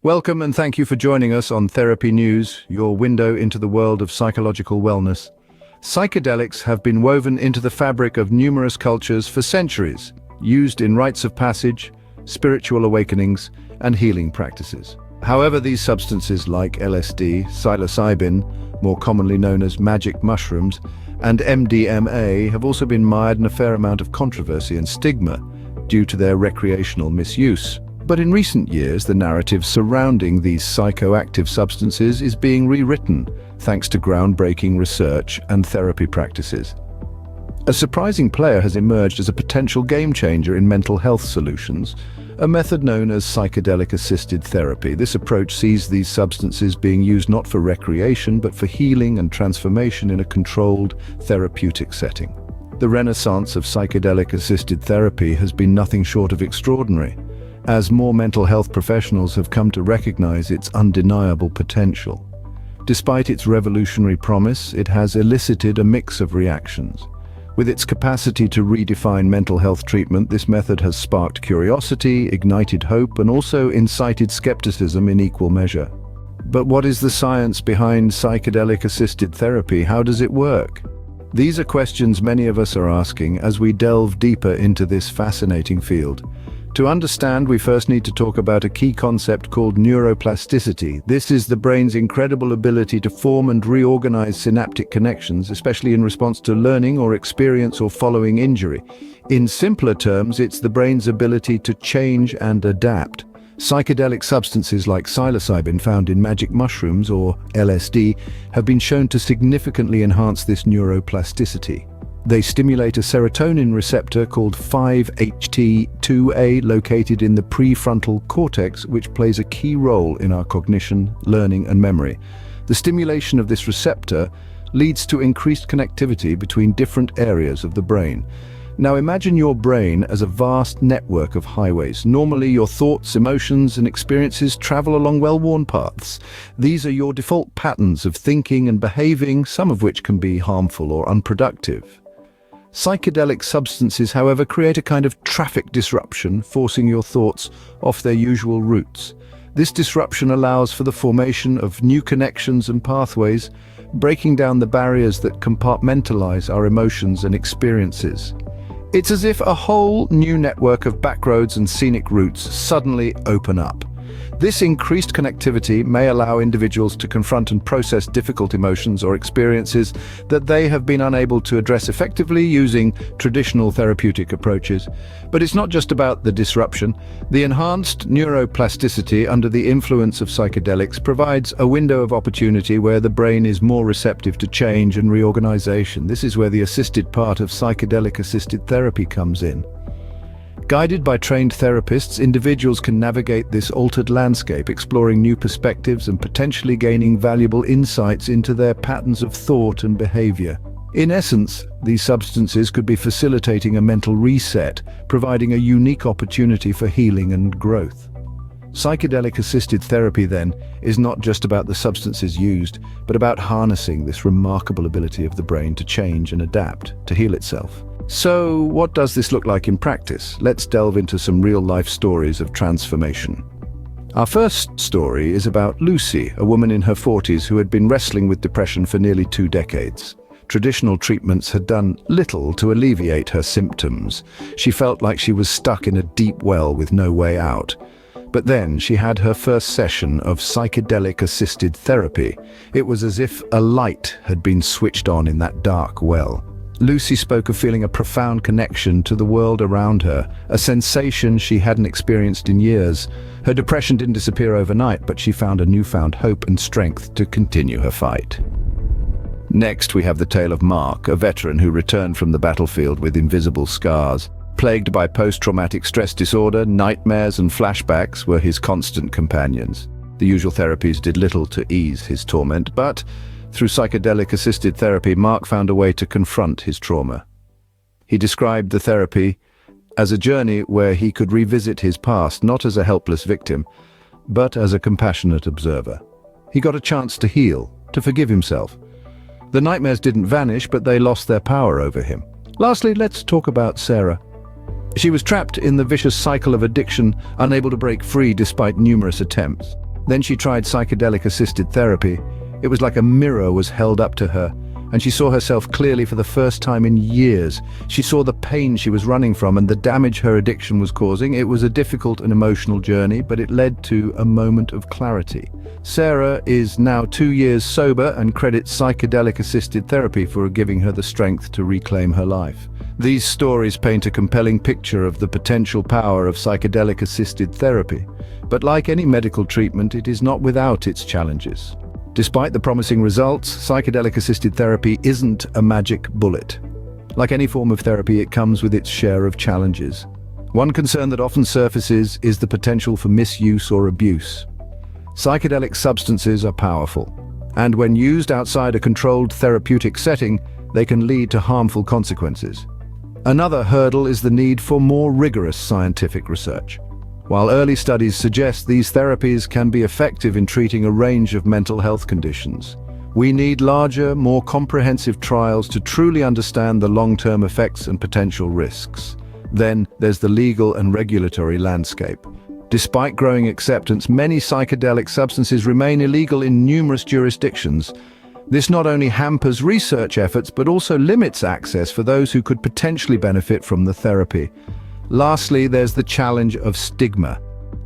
Welcome and thank you for joining us on Therapy News, your window into the world of psychological wellness. Psychedelics have been woven into the fabric of numerous cultures for centuries, used in rites of passage, spiritual awakenings, and healing practices. However, these substances like LSD, psilocybin, more commonly known as magic mushrooms, and MDMA have also been mired in a fair amount of controversy and stigma due to their recreational misuse. But in recent years, the narrative surrounding these psychoactive substances is being rewritten, thanks to groundbreaking research and therapy practices. A surprising player has emerged as a potential game-changer in mental health solutions, a method known as psychedelic-assisted therapy. This approach sees these substances being used not for recreation, but for healing and transformation in a controlled, therapeutic setting. The renaissance of psychedelic-assisted therapy has been nothing short of extraordinary, as more mental health professionals have come to recognize its undeniable potential. Despite its revolutionary promise, it has elicited a mix of reactions. With its capacity to redefine mental health treatment, this method has sparked curiosity, ignited hope, and also incited skepticism in equal measure. But what is the science behind psychedelic-assisted therapy? How does it work? These are questions many of us are asking as we delve deeper into this fascinating field. To understand, we first need to talk about a key concept called neuroplasticity. This is the brain's incredible ability to form and reorganize synaptic connections, especially in response to learning or experience or following injury. In simpler terms, it's the brain's ability to change and adapt. Psychedelic substances like psilocybin found in magic mushrooms, or LSD, have been shown to significantly enhance this neuroplasticity. They stimulate a serotonin receptor called 5-HT2A located in the prefrontal cortex, which plays a key role in our cognition, learning, and memory. The stimulation of this receptor leads to increased connectivity between different areas of the brain. Now imagine your brain as a vast network of highways. Normally, your thoughts, emotions, and experiences travel along well-worn paths. These are your default patterns of thinking and behaving, some of which can be harmful or unproductive. Psychedelic substances, however, create a kind of traffic disruption, forcing your thoughts off their usual routes. This disruption allows for the formation of new connections and pathways, breaking down the barriers that compartmentalize our emotions and experiences. It's as if a whole new network of backroads and scenic routes suddenly open up. This increased connectivity may allow individuals to confront and process difficult emotions or experiences that they have been unable to address effectively using traditional therapeutic approaches. But it's not just about the disruption. The enhanced neuroplasticity under the influence of psychedelics provides a window of opportunity where the brain is more receptive to change and reorganization. This is where the assisted part of psychedelic-assisted therapy comes in. Guided by trained therapists, individuals can navigate this altered landscape, exploring new perspectives and potentially gaining valuable insights into their patterns of thought and behavior. In essence, these substances could be facilitating a mental reset, providing a unique opportunity for healing and growth. Psychedelic-assisted therapy, then, is not just about the substances used, but about harnessing this remarkable ability of the brain to change and adapt, to heal itself. So, what does this look like in practice? Let's delve into some real-life stories of transformation. Our first story is about Lucy, a woman in her 40s who had been wrestling with depression for nearly 2 decades. Traditional treatments had done little to alleviate her symptoms. She felt like she was stuck in a deep well with no way out. But then she had her first session of psychedelic-assisted therapy. It was as if a light had been switched on in that dark well. Lucy spoke of feeling a profound connection to the world around her, a sensation she hadn't experienced in years. Her depression didn't disappear overnight, but she found a newfound hope and strength to continue her fight. Next, we have the tale of Mark, a veteran who returned from the battlefield with invisible scars. Plagued by post-traumatic stress disorder, nightmares and flashbacks were his constant companions. The usual therapies did little to ease his torment, but through psychedelic-assisted therapy, Mark found a way to confront his trauma. He described the therapy as a journey where he could revisit his past, not as a helpless victim, but as a compassionate observer. He got a chance to heal, to forgive himself. The nightmares didn't vanish, but they lost their power over him. Lastly, let's talk about Sarah. She was trapped in the vicious cycle of addiction, unable to break free despite numerous attempts. Then she tried psychedelic-assisted therapy. It was like a mirror was held up to her, and she saw herself clearly for the first time in years. She saw the pain she was running from and the damage her addiction was causing. It was a difficult and emotional journey, but it led to a moment of clarity. Sarah is now 2 years sober and credits psychedelic-assisted therapy for giving her the strength to reclaim her life. These stories paint a compelling picture of the potential power of psychedelic-assisted therapy. But like any medical treatment, it is not without its challenges. Despite the promising results, psychedelic-assisted therapy isn't a magic bullet. Like any form of therapy, it comes with its share of challenges. One concern that often surfaces is the potential for misuse or abuse. Psychedelic substances are powerful, and when used outside a controlled therapeutic setting, they can lead to harmful consequences. Another hurdle is the need for more rigorous scientific research. While early studies suggest these therapies can be effective in treating a range of mental health conditions, we need larger, more comprehensive trials to truly understand the long-term effects and potential risks. Then there's the legal and regulatory landscape. Despite growing acceptance, many psychedelic substances remain illegal in numerous jurisdictions. This not only hampers research efforts, but also limits access for those who could potentially benefit from the therapy. Lastly, there's the challenge of stigma.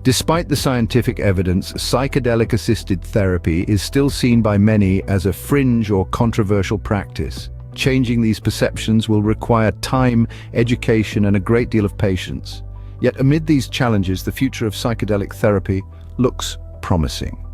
Despite the scientific evidence, psychedelic-assisted therapy is still seen by many as a fringe or controversial practice. Changing these perceptions will require time, education, and a great deal of patience. Yet amid these challenges, the future of psychedelic therapy looks promising.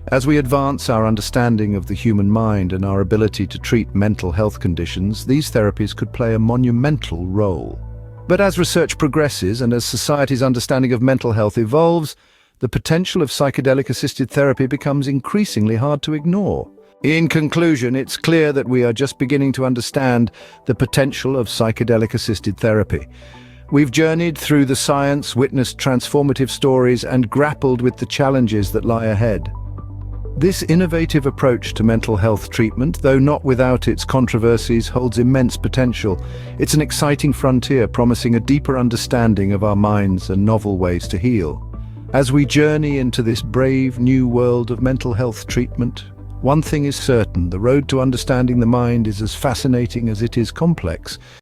As we advance our understanding of the human mind and our ability to treat mental health conditions, these therapies could play a monumental role. But as research progresses and as society's understanding of mental health evolves, the potential of psychedelic-assisted therapy becomes increasingly hard to ignore. In conclusion, it's clear that we are just beginning to understand the potential of psychedelic-assisted therapy. We've journeyed through the science, witnessed transformative stories, and grappled with the challenges that lie ahead. This innovative approach to mental health treatment, though not without its controversies, holds immense potential. It's an exciting frontier promising a deeper understanding of our minds and novel ways to heal. As we journey into this brave new world of mental health treatment, one thing is certain: the road to understanding the mind is as fascinating as it is complex.